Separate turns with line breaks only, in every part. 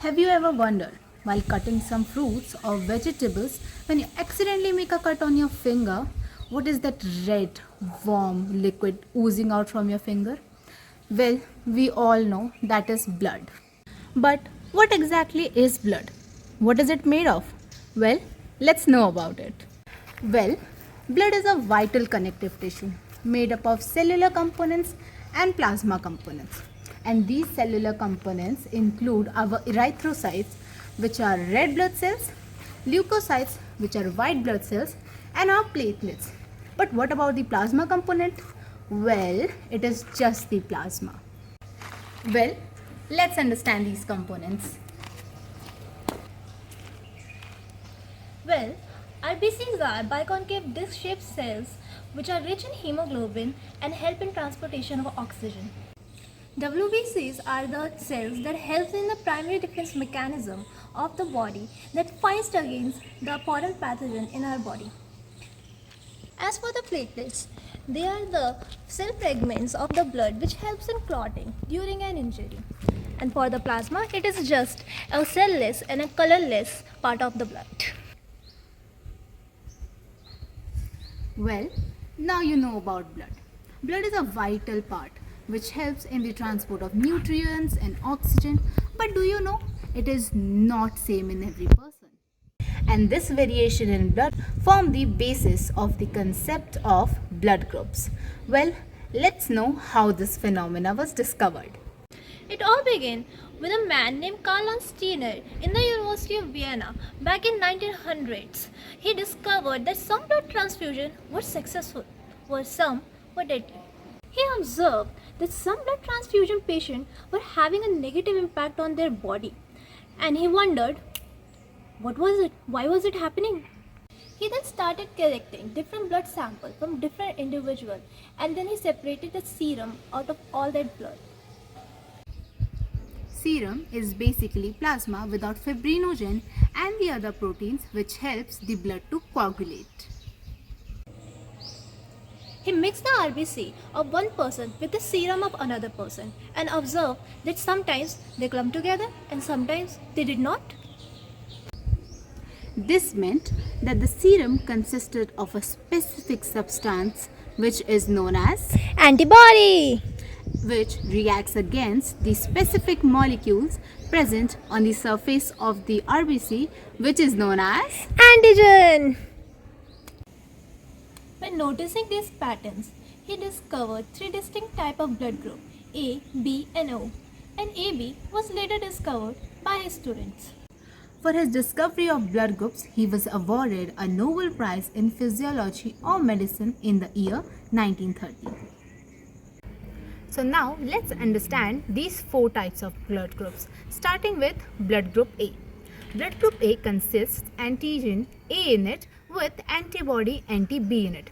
Have you ever wondered, while cutting some fruits or vegetables, when you accidentally make a cut on your finger, what is that red, warm liquid oozing out from your finger? Well, we all know that is blood. But what exactly is blood? What is it made of? Well, let's know about it. Well, blood is a vital connective tissue made up of cellular components and plasma components. And these cellular components include our erythrocytes, which are red blood cells, leukocytes, which are white blood cells, and our platelets. But what about the plasma component? Well, it is just the plasma. Well, let's understand these components.
Well, RBCs are biconcave disc-shaped cells which are rich in hemoglobin and help in transportation of oxygen. WBCs are the cells that help in the primary defense mechanism of the body that fights against the foreign pathogen in our body. As for the platelets, they are the cell fragments of the blood which helps in clotting during an injury. And for the plasma, it is just a cell-less and a colorless part of the blood.
Well, now you know about blood. Blood is a vital part which helps in the transport of nutrients and oxygen. But do you know it is not same in every person? And this variation in blood form the basis of the concept of blood groups. Well, let's know how this phenomena was discovered.
It all began with a man named Karl Steiner in the University of Vienna back in 1900s. He discovered that some blood transfusions were successful, while some were deadly. He observed that some blood transfusion patients were having a negative impact on their body, and he wondered, what was it? Why was it happening? He then started collecting different blood samples from different individuals, and then he separated the serum out of all that blood.
Serum is basically plasma without fibrinogen and the other proteins which helps the blood to coagulate.
He mixed the RBC of one person with the serum of another person and observed that sometimes they clumped together and sometimes they did not.
This meant that the serum consisted of a specific substance which is known as
Antibody!
which reacts against the specific molecules present on the surface of the RBC which is known as
Antigen! When noticing these patterns, he discovered three distinct types of blood groups, A, B and O, and AB was later discovered by his students.
For his discovery of blood groups, he was awarded a Nobel Prize in Physiology or Medicine in the year 1930. So now let's understand these four types of blood groups, starting with blood group A. Blood group A consists antigen A in it with antibody anti-B in it.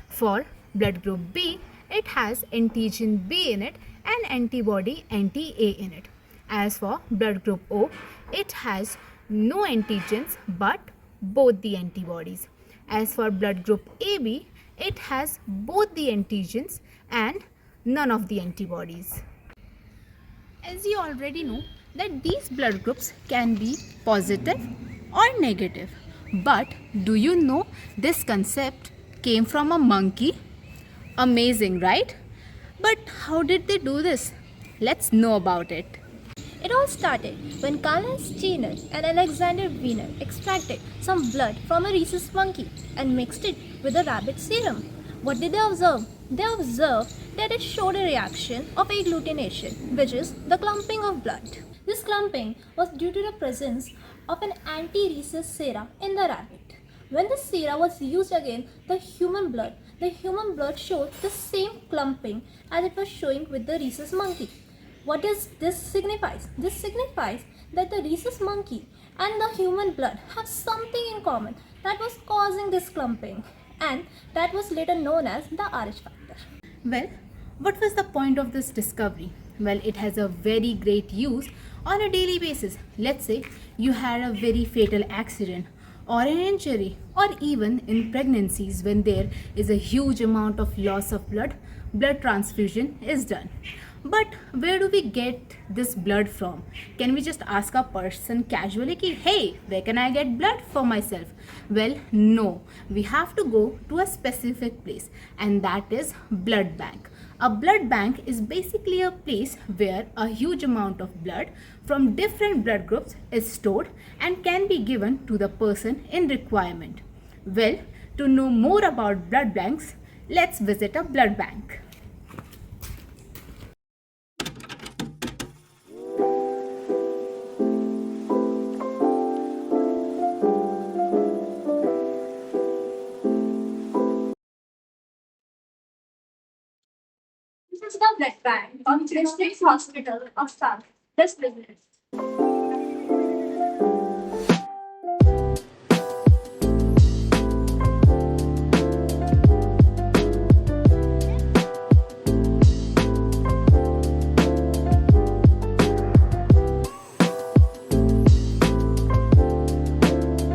For blood group B, it has antigen B in it and antibody anti-A in it. As for blood group O, it has no antigens but both the antibodies. As for blood group AB, it has both the antigens and none of the antibodies. As you already know that these blood groups can be positive or negative. But do you know this concept came from a monkey? Amazing, right? But how did they do this? Let's know about it.
It all started when Karl Steiner and Alexander Wiener extracted some blood from a rhesus monkey and mixed it with a rabbit serum. What did they observe? They observed that it showed a reaction of agglutination, which is the clumping of blood. This clumping was due to the presence of an anti-rhesus sera in the rabbit. When the sera was used against the human blood showed the same clumping as it was showing with the rhesus monkey. What does this signify? This signifies that the rhesus monkey and the human blood have something in common that was causing this clumping, and that was later known as the RH factor.
Well, what was the point of this discovery? Well, it has a very great use on a daily basis. Let's say you had a very fatal accident or an injury, or even in pregnancies when there is a huge amount of loss of blood transfusion is done. But where do we get this blood from? Can we just ask a person casually ki, hey, where can I get blood for myself? Well, no. We have to go to a specific place, and that is blood bank. A blood bank is basically a place where a huge amount of blood from different blood groups is stored and can be given to the person in requirement. Well, to know more about blood banks, let's visit a blood bank.
This is the blood bank of District Hospital of South. This business.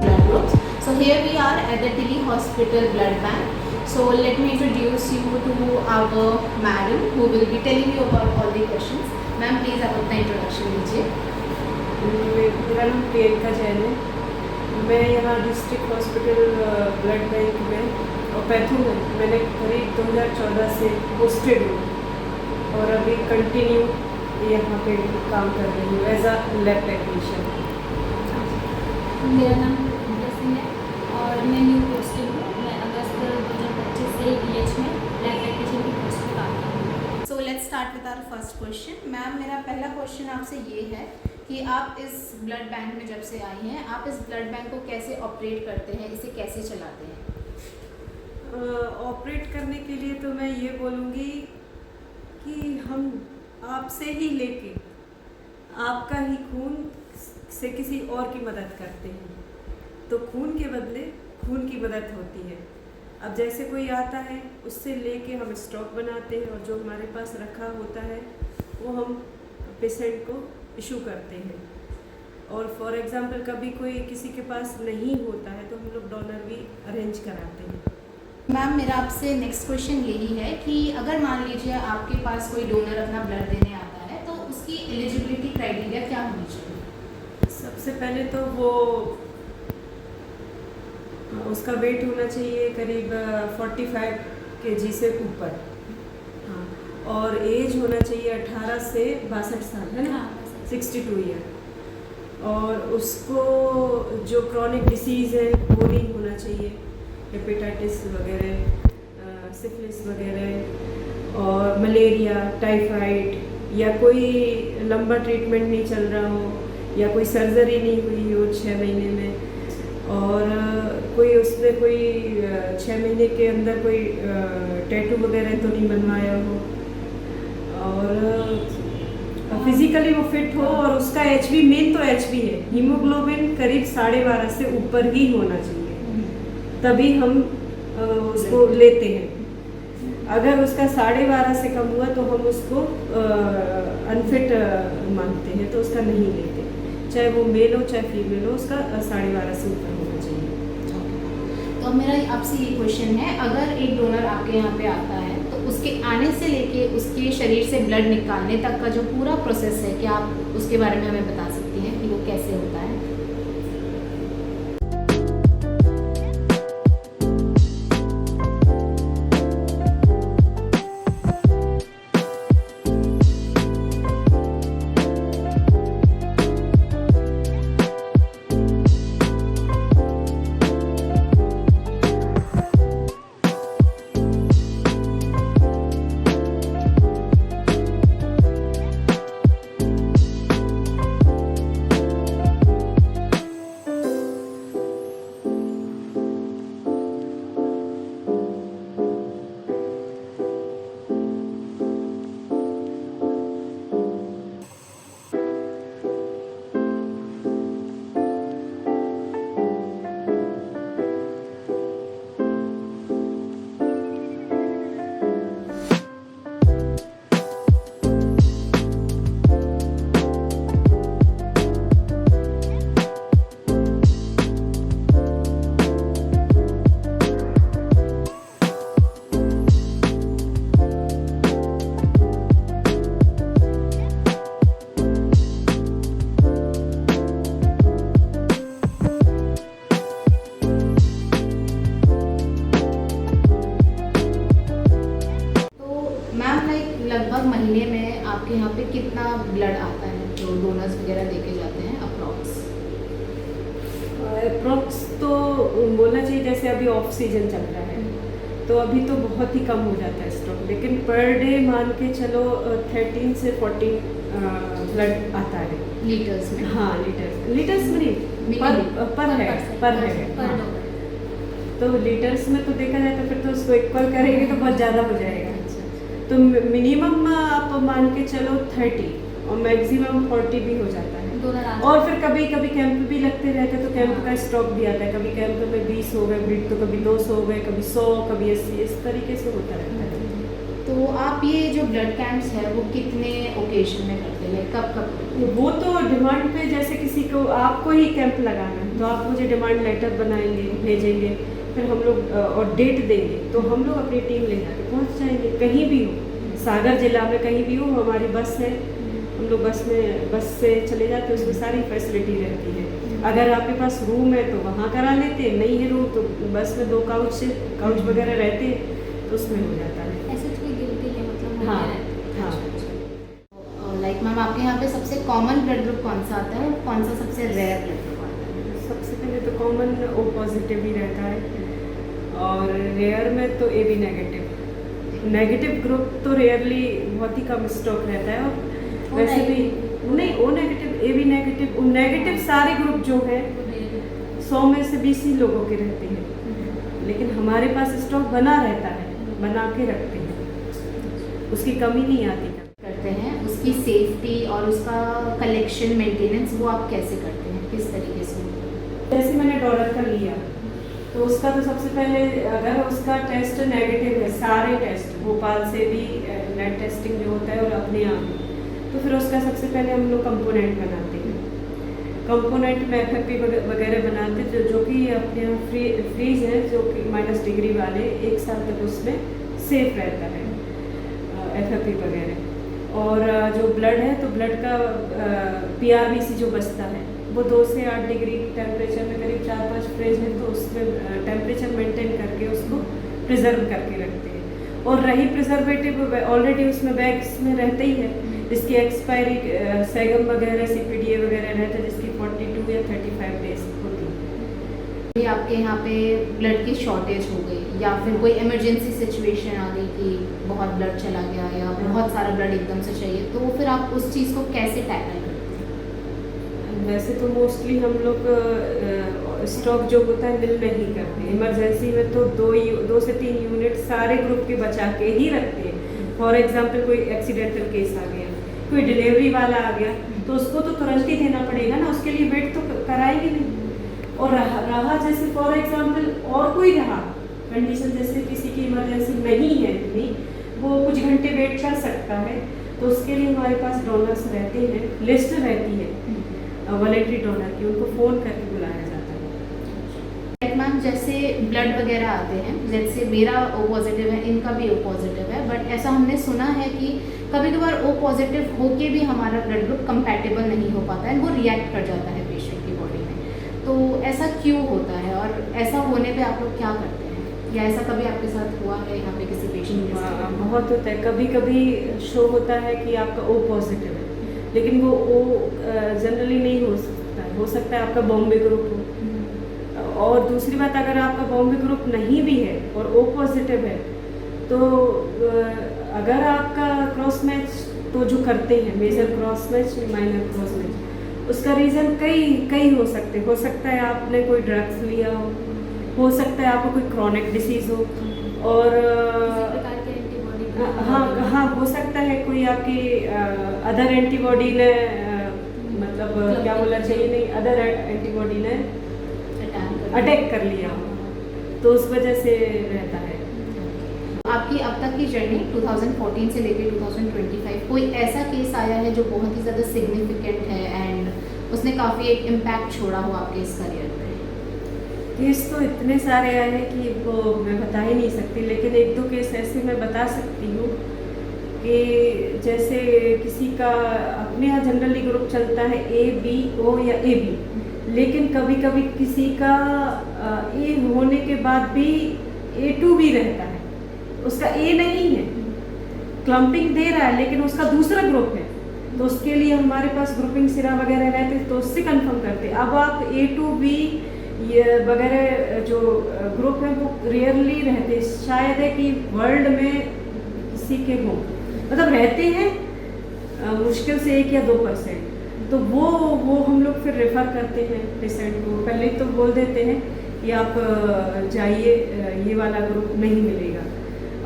Blood groups. So here we are at the Delhi Hospital Blood Bank. So let me introduce you to our madam who will be telling you about all the questions. Ma'am, please आप अपना introduction दीजिए.
मेरा नाम प्रियंका जैन है। मैं यहाँ district hospital blood bank में और पैथो में मैंने करीब 2014 से पोस्टेड हूँ और अभी कंटिन्यू यहाँ पे काम कर रही हूँ एज अ लैब टेक्नीशियन।
मेरा नाम विनीता सिंह है और मैं न्यू पोस्टेड हूँ। मैं अगस्त 2025 से DH में लैब टेक्नीशियन की पोस्ट पर काम कर रही हूँ।
So let's start with our first question. Ma'am, मेरा पहला क्वेश्चन आपसे ये है कि आप इस ब्लड बैंक में जब से आई हैं, आप इस ब्लड बैंक को कैसे ऑपरेट करते हैं, इसे कैसे चलाते हैं?
ऑपरेट करने के लिए तो मैं ये बोलूँगी कि हम आपसे ही लेके आपका ही खून से किसी और की मदद करते हैं, तो खून के बदले खून की मदद होती है। अब जैसे कोई आता है उससे लेके हम स्टॉक बनाते हैं और जो हमारे पास रखा होता है वो हम पेशेंट को इशू करते हैं। और फॉर एग्ज़ाम्पल कभी कोई किसी के पास नहीं होता है तो हम लोग डोनर भी अरेंज कराते हैं।
मैम, मेरा आपसे नेक्स्ट क्वेश्चन यही है कि अगर मान लीजिए आपके पास कोई डोनर अपना ब्लड देने आता है तो उसकी एलिजिबिलिटी क्राइटेरिया क्या होनी चाहिए?
सबसे पहले तो वो उसका वेट होना चाहिए करीब 45 kg से ऊपर, हाँ, और एज होना चाहिए 18 से 62 साल, है ना, 62 ईयर। और उसको जो क्रॉनिक डिसीज़ है वो नहीं होना चाहिए, हेपेटाइटिस वगैरह, सिफिलिस वगैरह और मलेरिया, टाइफाइड, या कोई लंबा ट्रीटमेंट नहीं चल रहा हो या कोई सर्जरी नहीं हुई हो 6 महीने में, और कोई उसमें कोई 6 महीने के अंदर कोई टैटू वगैरह तो नहीं बनवाया हो, और फिजिकली वो फिट हो और उसका HB, मेन तो HB है, हीमोग्लोबिन करीब 12.5 से ऊपर ही होना चाहिए, तभी हम उसको लेते हैं। अगर उसका 12.5 से कम हुआ तो हम उसको अनफिट मानते हैं, तो उसका नहीं लेते, चाहे वो मेल हो चाहे फीमेल हो, उसका 12.5 से ऊपर होना चाहिए।
तो मेरा आपसे ये क्वेश्चन है, अगर एक डोनर आपके यहाँ पे आता है तो उसके आने से लेके उसके शरीर से ब्लड निकालने तक का जो पूरा प्रोसेस है, क्या आप उसके बारे में हमें बता सकती हैं कि वो कैसे होता है? लेके जाते हैं अप्रॉक्स?
अप्रोक्स तो बोलना चाहिए, जैसे अभी ऑफ सीजन चल रहा है तो अभी तो बहुत ही कम हो जाता है स्टॉक, लेकिन पर डे मान के चलो 13 से 14 ब्लड आता है
लीटर्स में?
हाँ, लीटर्स में नहीं, पर है हाँ। तो लीटर्स में तो देखा जाए तो फिर तो उसको इक्वल करेंगे तो बहुत ज़्यादा हो जाएगा। तो मिनिमम आप मान के चलो 30 और मैक्सिमम 40 भी हो जाता है। और फिर कभी कभी कैंप भी लगते रहते हैं तो कैंप का स्टॉक भी आता है, कभी कैंप में 20 हो गए ब्रीड तो कभी 200 हो गए, कभी 100, कभी 80, इस तरीके से होता रहता है।
तो आप ये जो ब्लड कैंप्स है वो कितने ओकेजन में करते हैं, कब?
वो तो डिमांड पे, जैसे किसी को आपको ही कैंप लगाना है तो आप मुझे डिमांड लेटर बनाएंगे, भेजेंगे, फिर हम लोग और डेट देंगे तो हम लोग अपनी टीम ले जाके पहुँच जाएंगे कहीं भी हो, सागर जिला में कहीं भी हो। हमारी बस है, हम लोग बस से चले जाते हैं, उसमें सारी फैसिलिटी रहती है। अगर आपके पास रूम है तो वहाँ करा लेते हैं, नहीं है रूम तो बस में 2 काउच वगैरह रहते हैं तो उसमें हो जाता है।
ऐसे कोई गिल्टी है मतलब?
हाँ हाँ।
लाइक मैम आपके यहाँ पे सबसे कॉमन ब्लड ग्रुप कौन सा आता है और कौन सा सबसे रेयर ब्लड ग्रुप आता है?
सबसे पहले तो कॉमन O पॉजिटिव ही रहता है और रेयर में तो AB नेगेटिव ग्रुप तो रेयरली बहुत ही कम स्टॉक रहता है। और वैसे भी नहीं, O नेगेटिव AB नेगेटिव सारे ग्रुप जो है 100 में से 20 ही लोगों के रहते हैं, लेकिन हमारे पास स्टॉक बना रहता है, बना के रखते हैं, उसकी कमी नहीं आती।
करते हैं उसकी सेफ्टी और उसका कलेक्शन मेंटेनेंस वो आप कैसे करते हैं, किस तरीके से?
जैसे मैंने डॉलर का लिया तो उसका तो सबसे पहले अगर उसका टेस्ट नेगेटिव है, सारे टेस्ट भोपाल से भी नेट टेस्टिंग जो होता है और अपने यहाँ, तो फिर उसका सबसे पहले हम लोग कंपोनेंट बनाते हैं। कंपोनेंट में FFP वगैरह बनाते हैं जो कि अपने यहाँ फ्रीज है, जो कि -डिग्री वाले 1 साल तक उसमें सेफ रहता है FFP वगैरह। और जो ब्लड है तो ब्लड का PRBC जो बचता है वो 2 से 8 डिग्री टेम्परेचर में करीब 4-5 फ्रिज है तो उसमें टेम्परेचर मेंटेन करके उसको प्रिजर्व करके रखते हैं। और रही प्रिजर्वेटिव ऑलरेडी उसमें बैग्स में रहते ही है, जिसकी एक्सपायरी सेगम वगैरह CPDA वगैरह रहता है जिसकी 42 या 35 डेज होती है।
ये आपके यहाँ पे ब्लड की शॉर्टेज हो गई या फिर कोई इमरजेंसी सिचुएशन आ गई कि बहुत ब्लड चला गया या बहुत सारा ब्लड एकदम से चाहिए, तो फिर आप उस चीज़ को कैसे टैकल करते हैं?
वैसे तो मोस्टली हम लोग स्टॉक जो होता है मिल नहीं करते, इमरजेंसी में तो 2 से 3 यूनिट सारे ग्रुप के बचा के ही रखते हैं। फॉर एग्जांपल कोई एक्सीडेंटल केस आ गया, कोई डिलीवरी वाला आ गया तो उसको तो तुरंत ही देना पड़ेगा ना, उसके लिए वेट तो कराएंगे नहीं। और रहा जैसे फॉर एग्जांपल और कोई रहा कंडीशन, जैसे किसी की इमरजेंसी नहीं है इतनी, वो कुछ घंटे वेट कर सकता है, तो उसके लिए हमारे पास डोनर्स रहते हैं, लिस्ट रहती है वॉलंटरी डोनर की, उनको फ़ोन करके बुलाया जाता है।
मैम जैसे ब्लड वगैरह आते हैं, जैसे मेरा O पॉजिटिव है, इनका भी O पॉजिटिव है, बट ऐसा हमने सुना है कि कभी कभार O पॉजिटिव होके भी हमारा ब्लड ग्रुप कंपैटिबल नहीं हो पाता है, वो रिएक्ट कर जाता है पेशेंट की बॉडी में, तो ऐसा क्यों होता है और ऐसा होने पे आप लोग क्या करते हैं, या ऐसा कभी आपके साथ हुआ है यहाँ पे किसी पेशेंट के साथ?
बहुत होता है, कभी कभी शो होता है कि आपका O पॉजिटिव है, लेकिन वो O जनरली नहीं हो सकता है आपका बॉम्बे ग्रुप हो। और दूसरी बात, अगर आपका बॉम्बे ग्रुप नहीं भी है और O पॉजिटिव है तो अगर आपका क्रॉस मैच तो जो करते हैं major cross match, minor cross match, उसका रीज़न कई हो सकता है आपने कोई ड्रग्स लिया हो सकता है आपको कोई क्रॉनिक डिसीज़ हो, और हाँ हो सकता है कोई आपकी अदर एंटीबॉडी ने मतलब क्या बोलना चाहिए, नहीं अदर एंटीबॉडी ने अटैक कर लिया हो, तो उस वजह से रहता है।
आपकी अब तक की जर्नी 2014 से लेकर 2025 कोई ऐसा केस आया है जो बहुत ही ज़्यादा सिग्निफिकेंट है एंड उसने काफ़ी एक इम्पैक्ट छोड़ा हो आपके इस करियर में?
केस तो इतने सारे आए हैं कि वो मैं बता ही नहीं सकती, लेकिन 1-2 केस ऐसे मैं बता सकती हूँ कि जैसे किसी का अपने यहाँ जनरली ग्रुप चलता है A, B, O या AB, लेकिन कभी कभी किसी का A होने के बाद भी A2 भी रहता है, उसका A नहीं है, क्लम्पिंग दे रहा है लेकिन उसका दूसरा ग्रुप है, तो उसके लिए हमारे पास ग्रुपिंग सिरा वगैरह रहते तो उससे कंफर्म करते। अब आप A to B ये वगैरह जो ग्रुप है वो रेयरली रहते, शायद है कि वर्ल्ड में किसी के हो, मतलब रहते हैं मुश्किल से 1 या 2%। तो वो हम लोग फिर रेफ़र करते हैं पेशेंट को, पहले तो बोल देते हैं कि आप जाइए, ये वाला ग्रुप नहीं मिलेगा।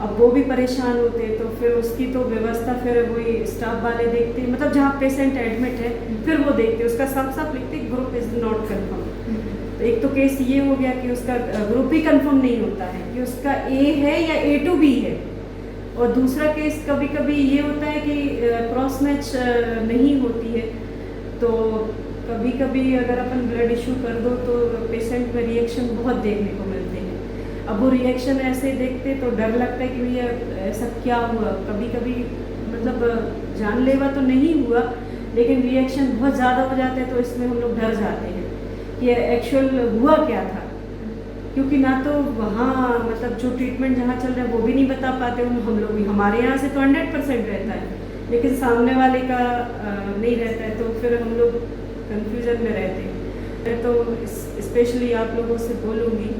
अब वो भी परेशान होते हैं, तो फिर उसकी तो व्यवस्था फिर वही स्टाफ वाले देखते हैं, मतलब जहाँ पेशेंट एडमिट है फिर वो देखते हैं, उसका साफ साफ लिखते हैं ग्रुप इज़ नॉट कन्फर्म। तो एक तो केस ये हो गया कि उसका ग्रुप ही कंफर्म नहीं होता है कि उसका A है या A to B है, और दूसरा केस कभी कभी ये होता है कि क्रॉस मैच नहीं होती है। तो कभी कभी अगर अपन ब्लड इशू कर दो तो पेशेंट में रिएक्शन बहुत देखने को मिलते हैं। अब वो रिएक्शन ऐसे देखते तो डर लगता है कि भैया ऐसा क्या हुआ। कभी कभी मतलब जानलेवा तो नहीं हुआ, लेकिन रिएक्शन बहुत ज़्यादा हो जाते हैं तो इसमें हम लोग डर जाते हैं कि एक्चुअल हुआ क्या था, क्योंकि ना तो वहाँ मतलब जो ट्रीटमेंट जहाँ चल रहा है वो भी नहीं बता पाते हम लोग भी। हमारे यहाँ से तो 100% रहता है, लेकिन सामने वाले का नहीं रहता है, तो फिर हम लोग कन्फ्यूज़न में रहते हैं। मैं तो स्पेशली आप लोगों से बोलूँगी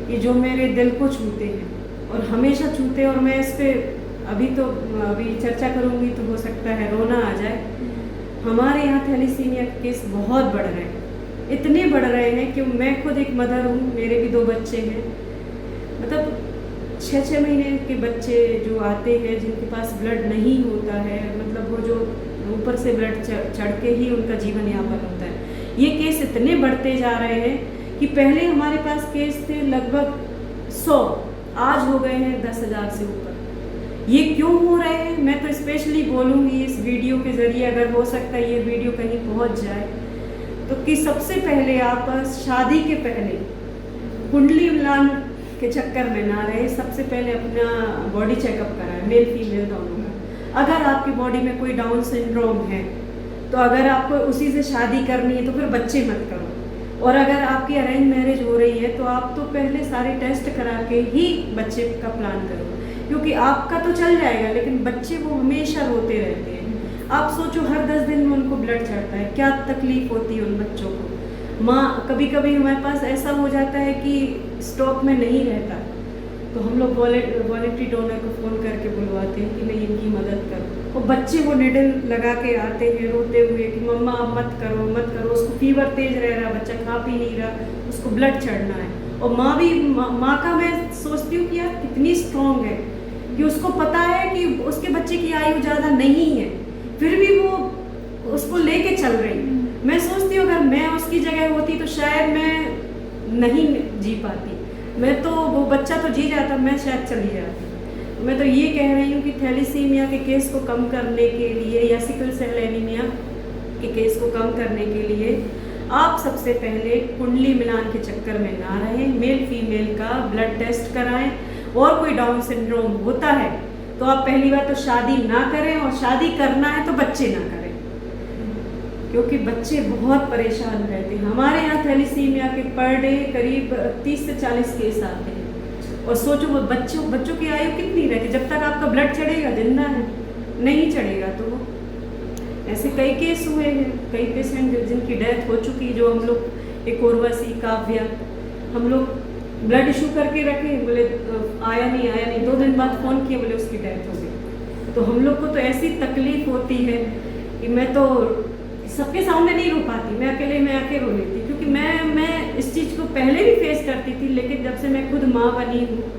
कि जो मेरे दिल को छूते हैं और हमेशा छूते हैं, और मैं इस पर अभी चर्चा करूँगी तो हो सकता है रोना आ जाए। हमारे यहाँ थैलीसीमिया के केस बहुत बढ़ रहे हैं, इतने बढ़ रहे हैं कि मैं खुद एक मदर हूँ, मेरे भी 2 बच्चे हैं। मतलब 6-6 महीने के बच्चे जो आते हैं जिनके पास ब्लड नहीं होता है, मतलब वो जो ऊपर से ब्लड चढ़ के ही उनका जीवन यापन होता है, ये केस इतने बढ़ते जा रहे हैं कि पहले हमारे पास केस थे लगभग 100, आज हो गए हैं 10,000 से ऊपर। ये क्यों हो रहे हैं मैं तो स्पेशली बोलूँगी इस वीडियो के ज़रिए, अगर हो सकता है ये वीडियो कहीं पहुँच जाए तो, कि सबसे पहले आप शादी के पहले कुंडली मिलान के चक्कर में ना रहे। सबसे पहले अपना बॉडी चेकअप कराएं, मेल फीमेल दोनों का। अगर आपकी बॉडी में कोई डाउन सिंड्रोम है तो अगर आपको उसी से शादी करनी है तो फिर बच्चे मत करो, और अगर आपकी अरेंज मैरिज हो रही है तो आप तो पहले सारे टेस्ट करा के ही बच्चे का प्लान करो, क्योंकि आपका तो चल जाएगा लेकिन बच्चे वो हमेशा रोते रहते हैं। आप सोचो हर 10 दिन में उनको ब्लड चढ़ता है, क्या तकलीफ होती है उन बच्चों को। माँ कभी कभी हमारे पास ऐसा हो जाता है कि स्टॉक में नहीं रहता, तो हम लोग वॉलेंट्री डोनर को फ़ोन करके बुलवाते हैं कि नहीं इनकी मदद करो। और बच्चे वो निडल लगा के आते हैं रोते हुए कि मम्मा आप मत करो मत करो, उसको फीवर तेज रह रहा, बच्चा खा पी नहीं रहा, उसको ब्लड चढ़ना है। और माँ का मैं सोचती हूँ कि यार कितनी स्ट्रॉन्ग है कि उसको पता है कि उसके बच्चे की आयु ज़्यादा नहीं है, फिर भी वो उसको लेके चल रही। मैं सोचती हूँ अगर मैं उसकी जगह होती तो शायद मैं नहीं जी पाती, मैं तो वो बच्चा तो जी जाता, मैं शायद चली जाती। मैं तो ये कह रही हूँ कि थैलीसीमिया के केस को कम करने के लिए या सिकल सेल एनीमिया के केस को कम करने के लिए आप सबसे पहले कुंडली मिलान के चक्कर में ना रहें, मेल फीमेल का ब्लड टेस्ट कराएं, और कोई डाउन सिंड्रोम होता है तो आप पहली बार तो शादी ना करें, और शादी करना है तो बच्चे ना करें, क्योंकि बच्चे बहुत परेशान रहते हैं। हमारे यहाँ थैलीसीमिया के पर डे करीब 30 से 40 केस आते हैं, और सोचो वो बच्चों की आयु कितनी रहती है, जब तक आपका ब्लड चढ़ेगा जिंदा है, नहीं चढ़ेगा तो ऐसे कई केस हुए हैं, कई पेशेंट जिनकी डेथ हो चुकी, जो हम लोग एक उर्वशी काव्या हम लोग ब्लड इशू करके रखे, बोले आया नहीं 2 दिन बाद फ़ोन किए, बोले उसकी डेथ हो गई। तो हम लोग को तो ऐसी तकलीफ़ होती है कि मैं तो सबके सामने नहीं रो पाती, मैं अकेले में आके रो लेती, क्योंकि मैं इस चीज़ को पहले भी फेस करती थी, लेकिन जब से मैं खुद माँ बनी हूँ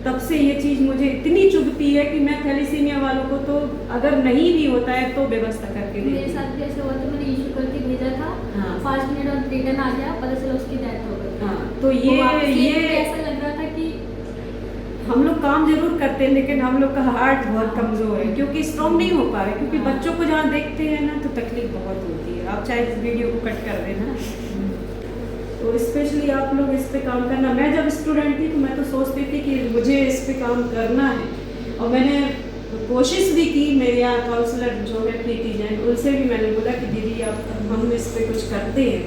तब से ये चीज़ मुझे इतनी चुभती है कि मैं थैलीसीमिया वालों को तो अगर नहीं भी होता है तो व्यवस्था करके देती।
मेरे साथ भी ऐसा हुआ था, मैंने इशू करके भेजा था,
हाँ।
5 मिनट और रिटर्न आ गया, पता चला उसकी डेथ हो गई।
हाँ, तो ये
ऐसा लग रहा था कि
हम लोग काम जरूर करते हैं लेकिन हम लोग का हार्ट बहुत कमज़ोर है, क्योंकि स्ट्रॉन्ग नहीं हो पा रहे, क्योंकि बच्चों को जहाँ देखते हैं ना तो तकलीफ बहुत होती है। आप चाहे इस वीडियो को कट कर देना, तो स्पेशली आप लोग इस पे काम करना। मैं जब स्टूडेंट थी तो मैं तो सोचती थी कि मुझे इस पे काम करना है, और मैंने कोशिश भी की। मेरे यहाँ काउंसलर जो है प्रीति जैन, उनसे भी मैंने बोला कि दीदी आप हम इस पे कुछ करते हैं,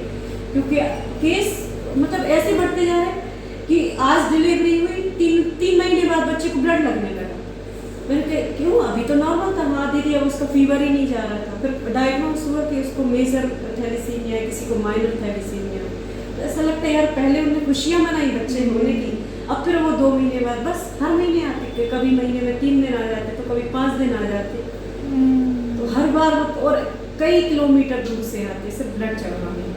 क्योंकि केस मतलब ऐसे बढ़ते जा रहे कि आज डिलीवरी हुई 3 महीने बाद बच्चे को ब्लड लगने लगा, मैंने कहा क्यों, अभी तो नॉर्मल था। हाँ दीदी, अब उसका फीवर ही नहीं जा रहा था। फिर डायग्नोस हुआ कि उसको मेजर थैलेसीमिया है, किसी को माइनर थैलेसीमिया। तो ऐसा लगता है यार, पहले उन्हें खुशियाँ मनाई बच्चे होने की, अब फिर वो 2 महीने बाद बस हर महीने आते, कभी महीने में 3 दिन आ जाते, तो कभी 5 दिन आ जाते। तो हर बार और कई किलोमीटर दूर से आते सिर्फ ब्लड चढ़वाने।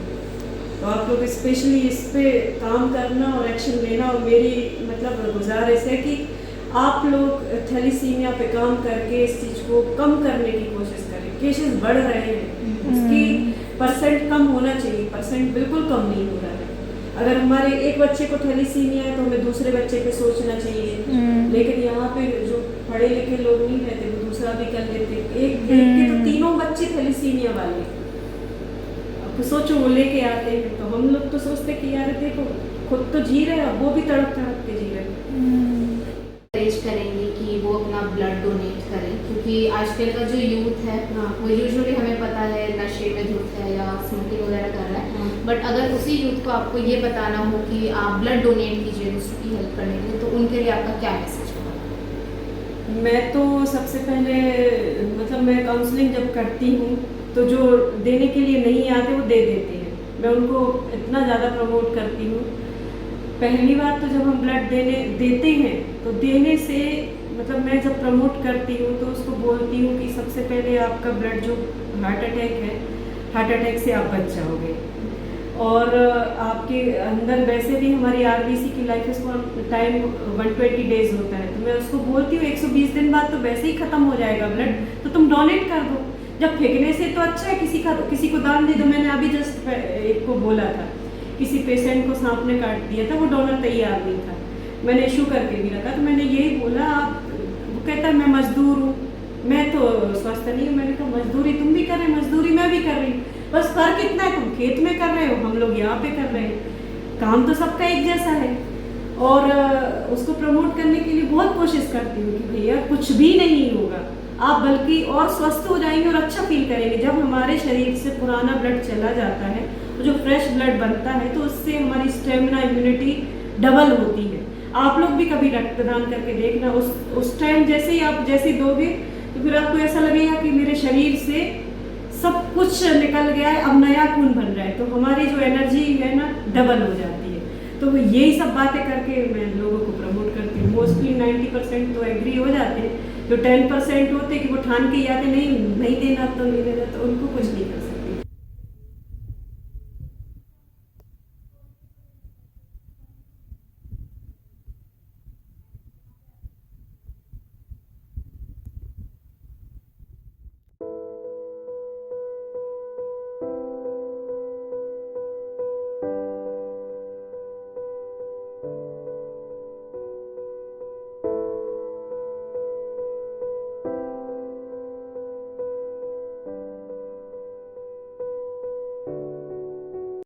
तो आप लोग स्पेशली इस पे काम करना और एक्शन लेना, और मेरी मतलब गुजारिश है कि आप लोग थैलेसीमिया पे काम करके इस चीज़ को कम करने की कोशिश करें। केसेस बढ़ रहे हैं, उसकी परसेंट कम होना चाहिए, परसेंट बिल्कुल कम नहीं हो रहा है। अगर हमारे एक बच्चे को थैलेसीमिया है तो हमें दूसरे बच्चे पे सोचना चाहिए, लेकिन यहाँ पे जो पढ़े लिखे लोग नहीं रहते वो दूसरा भी कर लेते। एक देख के तो तीनों बच्चे थैलेसीमिया वाले, अब सोचो वो लेके आते हैं, तो हम लोग तो सोचते कि यार देखो खुद तो जी रहे हैं, वो भी तड़प तड़प के जी रहे हैं।
encourage करेंगे कि वो अपना ब्लड डोनेट करें, क्योंकि आजकल का जो यूथ है
हाँ।
वो यूजुअली हमें पता है नशे में धुत है या स्मोकिंग वगैरह कर रहा है।
हाँ।
बट अगर उसी यूथ को आपको ये बताना हो कि आप ब्लड डोनेट कीजिए दूसरों की हेल्प करने के लिए, तो उनके लिए आपका क्या मैसेज होगा?
मैं तो सबसे पहले मतलब मैं काउंसलिंग जब करती हूँ तो जो देने के लिए नहीं आते वो दे देते हैं, मैं उनको इतना ज़्यादा प्रमोट करती हूँ। पहली बात तो जब हम ब्लड देते हैं तो देने से मतलब मैं जब प्रमोट करती हूँ तो उसको बोलती हूँ कि सबसे पहले आपका ब्लड जो हार्ट अटैक है, हार्ट अटैक से आप बच जाओगे। और आपके अंदर वैसे भी हमारी आरबीसी की लाइफ स्पैन टाइम 120 डेज होता है, तो मैं उसको बोलती हूँ 120 दिन बाद तो वैसे ही ख़त्म हो जाएगा ब्लड, तो तुम डोनेट कर दो। जब फेंकने से तो अच्छा है किसी को दान दे दो। मैंने अभी जस्ट एक को बोला था, किसी पेशेंट को सांप ने काट दिया था, वो डोनर तैयार नहीं था, मैंने इशू करके भी रखा। तो मैंने यही बोला, आप वो कहता है मैं मजदूर हूँ, मैं तो स्वस्थ नहीं हूँ। मैंने कहा मजदूरी तुम भी कर रहे, मजदूरी मैं भी कर रही हूँ, बस फर्क इतना है तुम खेत में कर रहे हो, हम लोग यहाँ पे कर रहे हैं, काम तो सबका एक जैसा है। और उसको प्रमोट करने के लिए बहुत कोशिश करती हूँ कि भैया कुछ भी नहीं होगा, आप बल्कि और स्वस्थ हो जाएंगे और अच्छा फील करेंगे। जब हमारे शरीर से पुराना ब्लड चला जाता है तो जो फ्रेश ब्लड बनता है तो उससे हमारी स्टेमिना, इम्यूनिटी डबल होती है। आप लोग भी कभी रक्तदान करके देखना, उस टाइम जैसे दोगे तो फिर आपको ऐसा लगेगा कि मेरे शरीर से सब कुछ निकल गया है, अब नया खून बन रहा है, तो हमारी जो एनर्जी है ना डबल हो जाती है। तो यही सब बातें करके मैं लोगों को प्रमोट करती हूँ। मोस्टली 90% तो एग्री हो जाते हैं, जो 10% होते कि वो ठान के आते नहीं देना तो नहीं देना, तो उनको कुछ नहीं कर सकते।